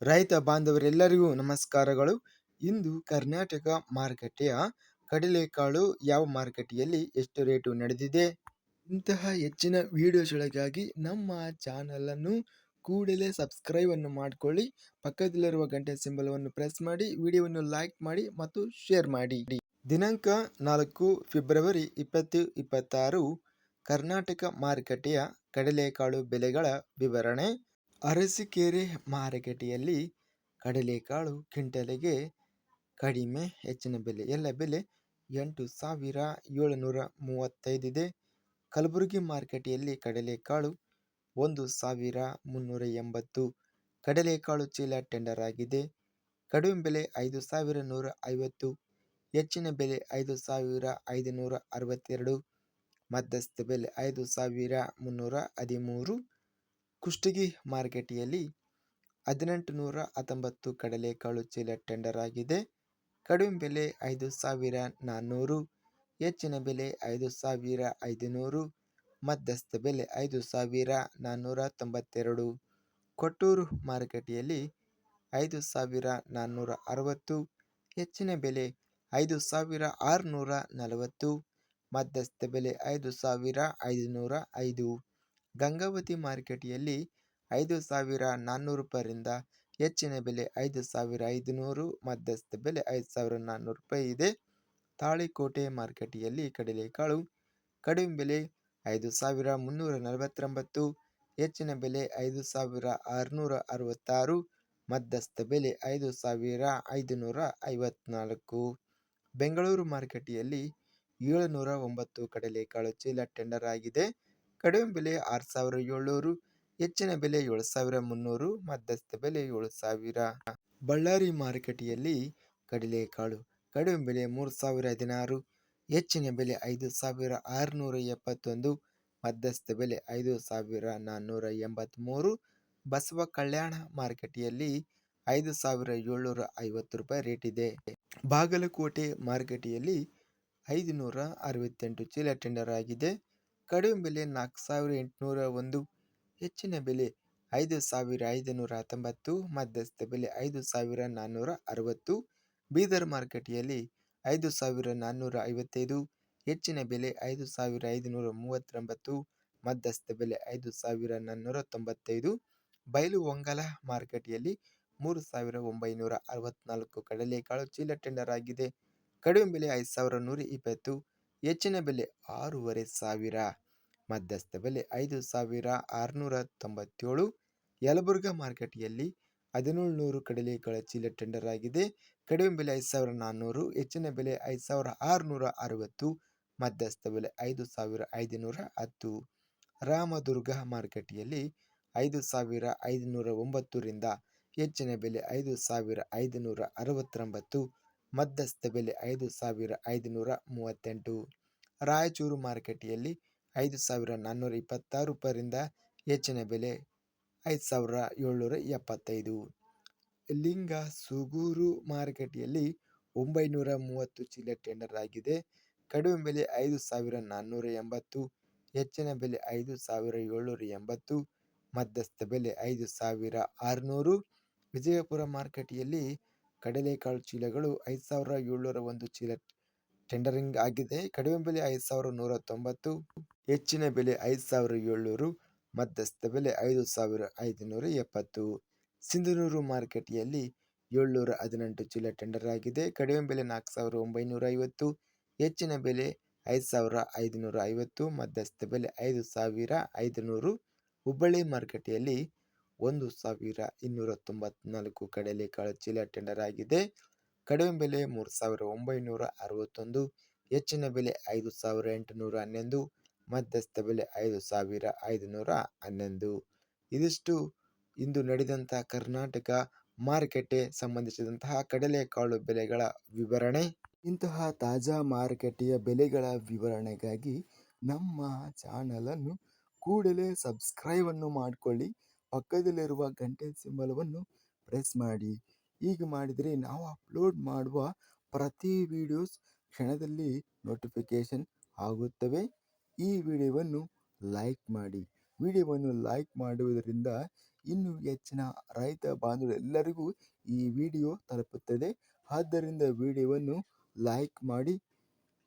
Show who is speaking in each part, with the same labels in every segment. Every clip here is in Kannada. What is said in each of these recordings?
Speaker 1: ರೈತ ಬಾಂಧವರೆಲ್ಲರಿಗೂ ನಮಸ್ಕಾರಗಳು. ಇಂದು ಕರ್ನಾಟಕ ಮಾರುಕಟ್ಟೆಯ ಕಡಲೆಕಾಳು ಯಾವ ಮಾರುಕಟ್ಟೆಯಲ್ಲಿ ಎಷ್ಟು ರೇಟು ನಡೆದಿದೆ? ಇಂತಹ ಹೆಚ್ಚಿನ ವಿಡಿಯೋಸ್ಗಳಿಗಾಗಿ ನಮ್ಮ ಚಾನಲನ್ನು ಕೂಡಲೇ ಸಬ್ಸ್ಕ್ರೈಬ್ ಅನ್ನು ಮಾಡಿಕೊಳ್ಳಿ. ಪಕ್ಕದಲ್ಲಿರುವ ಗಂಟೆ ಸಿಂಬಲವನ್ನು ಪ್ರೆಸ್ ಮಾಡಿ, ವಿಡಿಯೋವನ್ನು ಲೈಕ್ ಮಾಡಿ ಮತ್ತು ಶೇರ್ ಮಾಡಿ. ದಿನಾಂಕ 4 ಫೆಬ್ರವರಿ 2026 ಕರ್ನಾಟಕ ಮಾರುಕಟ್ಟೆಯ ಕಡಲೆಕಾಳು ಬೆಲೆಗಳ ವಿವರಣೆ. ಅರಸೀಕೆರೆ ಮಾರುಕಟ್ಟೆಯಲ್ಲಿ ಕಡಲೆಕಾಳು ಕ್ವಿಂಟಲಿಗೆ ಕಡಿಮೆ ಹೆಚ್ಚಿನ ಬೆಲೆ ಎಲ್ಲ ಬೆಲೆ 8,735 ಇದೆ. ಕಲಬುರಗಿ ಮಾರುಕಟ್ಟೆಯಲ್ಲಿ ಕಡಲೆಕಾಳು 1,380 ಕಡಲೆಕಾಳು ಚೀಲ ಟೆಂಡರ್ ಆಗಿದೆ. ಕಡಿಮೆ ಬೆಲೆ 5,150, ಹೆಚ್ಚಿನ ಬೆಲೆ 5,562, ಮಧ್ಯಸ್ಥ ಬೆಲೆ 5,313. ಕುಷ್ಟಗಿ ಮಾರುಕಟ್ಟೆಯಲ್ಲಿ 1,819 ಕಡಲೆಕಾಳು ಚೀಲ ಟೆಂಡರ್ ಆಗಿದೆ. ಕಡಿಮೆ ಬೆಲೆ 5,400, ಹೆಚ್ಚಿನ ಬೆಲೆ 5,500, ಮಧ್ಯಸ್ಥ ಬೆಲೆ 5,492. ಕೊಟ್ಟೂರು ಮಾರುಕಟ್ಟೆಯಲ್ಲಿ 5,460, ಹೆಚ್ಚಿನ ಬೆಲೆ 5,640, ಮಧ್ಯಸ್ಥ ಬೆಲೆ 5,505. ಗಂಗಾವತಿ ಮಾರುಕಟ್ಟೆಯಲ್ಲಿ 5,400 ರೂಪಾಯಿಯಿಂದ ಹೆಚ್ಚಿನ ಬೆಲೆ 5,500, ಮಧ್ಯಸ್ಥ ಬೆಲೆ 5,400 ರೂಪಾಯಿ ಇದೆ. ತಾಳಿಕೋಟೆ ಮಾರುಕಟ್ಟೆಯಲ್ಲಿ ಕಡಲೆಕಾಳು ಕಡಿಮೆ ಬೆಲೆ 5,349, ಹೆಚ್ಚಿನ ಬೆಲೆ 5,666, ಮಧ್ಯಸ್ಥ ಬೆಲೆ 5,554. ಬೆಂಗಳೂರು ಮಾರುಕಟ್ಟೆಯಲ್ಲಿ 709 ಕಡಲೆಕಾಳು ಚೀಲ ಟೆಂಡರ್ ಆಗಿದೆ. ಕಡಿಮೆ ಬೆಲೆ 6,700, ಹೆಚ್ಚಿನ ಬೆಲೆ 7,300, ಮಧ್ಯಸ್ಥ ಬೆಲೆ 7,000. ಬಳ್ಳಾರಿ ಮಾರುಕಟ್ಟೆಯಲ್ಲಿ ಕಡಲೆಕಾಳು ಕಡಿಮೆ ಬೆಲೆ 3,016, ಹೆಚ್ಚಿನ ಬೆಲೆ 5,671, ಮಧ್ಯಸ್ಥ ಬೆಲೆ 5,483. ಬಸವ ಕಲ್ಯಾಣ ಮಾರುಕಟ್ಟೆಯಲ್ಲಿ 5,750 ರೂಪಾಯಿ ರೇಟ್ ಇದೆ. ಬಾಗಲಕೋಟೆ ಮಾರುಕಟ್ಟೆಯಲ್ಲಿ 568 ಚೀಲ ಟೆಂಡರ್ ಆಗಿದೆ. ಕಡಿಮೆ ಬೆಲೆ 4,801, ಹೆಚ್ಚಿನ ಬೆಲೆ 5,519, ಮಧ್ಯಸ್ಥ ಬೆಲೆ 5,460. ಬೀದರ್ ಮಾರುಕಟ್ಟೆಯಲ್ಲಿ 5,455, ಹೆಚ್ಚಿನ ಬೆಲೆ 5,539, ಮಧ್ಯಸ್ಥ ಬೆಲೆ 5,495. ಬೈಲುಹೊಂಗಲ ಮಾರುಕಟ್ಟೆಯಲ್ಲಿ 3,964 ಕಡಲೆಕಾಳು ಚೀಲ ಟೆಂಡರ್ ಆಗಿದೆ. ಕಡಿಮೆ ಬೆಲೆ 5,120, ಹೆಚ್ಚಿನ ಬೆಲೆ 6,500, ಮಧ್ಯಸ್ಥ ಬೆಲೆ 5,697. ಯಲಬುರ್ಗಾ ಮಾರುಕಟ್ಟೆಯಲ್ಲಿ 1,700 ಕಡಲೆಕಾಳು ಚೀಲ ಟೆಂಡರ್ ಆಗಿದೆ. ಕಡಿಮೆ ಬೆಲೆ 5,400, ಹೆಚ್ಚಿನ ಬೆಲೆ 5,660, ಮಧ್ಯಸ್ಥ ಬೆಲೆ 5,510. ರಾಮದುರ್ಗ ಮಾರುಕಟ್ಟೆಯಲ್ಲಿ 5,509 ರಿಂದ ಹೆಚ್ಚಿನ ಬೆಲೆ 5,569, ಮಧ್ಯಸ್ಥ ಬೆಲೆ 5,538. ರಾಯಚೂರು ಮಾರುಕಟ್ಟೆಯಲ್ಲಿ 5,426 ರೂಪಾಯಿರಿಂದ ಹೆಚ್ಚಿನ ಬೆಲೆ 5,775. ಲಿಂಗಸೂಗೂರು ಮಾರುಕಟ್ಟೆಯಲ್ಲಿ 930 ಚೀಲ ಟೆಂಡರ್ ಆಗಿದೆ. ಕಡಿಮೆ ಬೆಲೆ 5,480, ಹೆಚ್ಚಿನ ಬೆಲೆ 5,780, ಮಧ್ಯಸ್ಥ ಬೆಲೆ 5,600. ವಿಜಯಪುರ ಮಾರುಕಟ್ಟೆಯಲ್ಲಿ ಕಡಲೆಕಾಳು ಚೀಲಗಳು 5,701 ಚೀಲ ಟೆಂಡರಿಂಗ್ ಆಗಿದೆ. ಕಡಿಮೆ ಬೆಲೆ 5,190, ಹೆಚ್ಚಿನ ಬೆಲೆ 5,700, ಮಧ್ಯಸ್ಥ ಬೆಲೆ 5,570. ಸಿಂಧನೂರು ಮಾರುಕಟ್ಟೆಯಲ್ಲಿ 718 ಚೀಲ ಟೆಂಡರ್ ಆಗಿದೆ. ಕಡಿಮೆ ಬೆಲೆ 4,950, ಹೆಚ್ಚಿನ ಬೆಲೆ 5,550, ಮಧ್ಯಸ್ಥ ಬೆಲೆ 5,500. ಹುಬ್ಬಳ್ಳಿ ಮಾರುಕಟ್ಟೆಯಲ್ಲಿ 1,294 ಕಡಲೆಕಾಳು ಚೀಲ ಟೆಂಡರ್ ಆಗಿದೆ. ಕಡಿಮೆ ಬೆಲೆ 3,961, ಹೆಚ್ಚಿನ ಬೆಲೆ 5,811, ಮಧ್ಯಸ್ಥ ಬೆಲೆ 5,511. ಇದಿಷ್ಟು ಇಂದು ನಡೆದಂಥ ಕರ್ನಾಟಕ ಮಾರುಕಟ್ಟೆ ಸಂಬಂಧಿಸಿದಂತಹ ಕಡಲೆಕಾಳು ಬೆಲೆಗಳ ವಿವರಣೆ. ಇಂತಹ ತಾಜಾ ಮಾರುಕಟ್ಟೆಯ ಬೆಲೆಗಳ ವಿವರಣೆಗಾಗಿ ನಮ್ಮ ಚಾನಲನ್ನು ಕೂಡಲೇ ಸಬ್ಸ್ಕ್ರೈಬ್ ಅನ್ನು ಮಾಡಿಕೊಳ್ಳಿ. ಪಕ್ಕದಲ್ಲಿರುವ ಗಂಟೆ ಸಿಂಬಲವನ್ನು ಪ್ರೆಸ್ ಮಾಡಿ. ಹೀಗೆ ಮಾಡಿದರೆ ನಾವು ಅಪ್ಲೋಡ್ ಮಾಡುವ ಪ್ರತಿ ವಿಡಿಯೋಸ್ ಕ್ಷಣದಲ್ಲಿ ನೋಟಿಫಿಕೇಶನ್ ಆಗುತ್ತವೆ. ಈ ವಿಡಿಯೋವನ್ನು ಲೈಕ್ ಮಾಡಿ. ವಿಡಿಯೋವನ್ನು ಲೈಕ್ ಮಾಡುವುದರಿಂದ ಇನ್ನೂ ಹೆಚ್ಚಿನ ರೈತ ಬಾಂಧವರೆಲ್ಲರಿಗೂ ಈ ವಿಡಿಯೋ ತಲುಪುತ್ತದೆ. ಆದ್ದರಿಂದ ವಿಡಿಯೋವನ್ನು ಲೈಕ್ ಮಾಡಿ,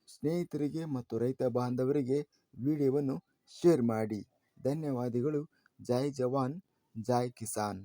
Speaker 1: ಸ್ನೇಹಿತರಿಗೆ ಮತ್ತು ರೈತ ಬಾಂಧವರಿಗೆ ವಿಡಿಯೋವನ್ನು ಶೇರ್ ಮಾಡಿ. ಧನ್ಯವಾದಗಳು. ಜೈ ಜವಾನ್, ಜೈ ಕಿಸಾನ್.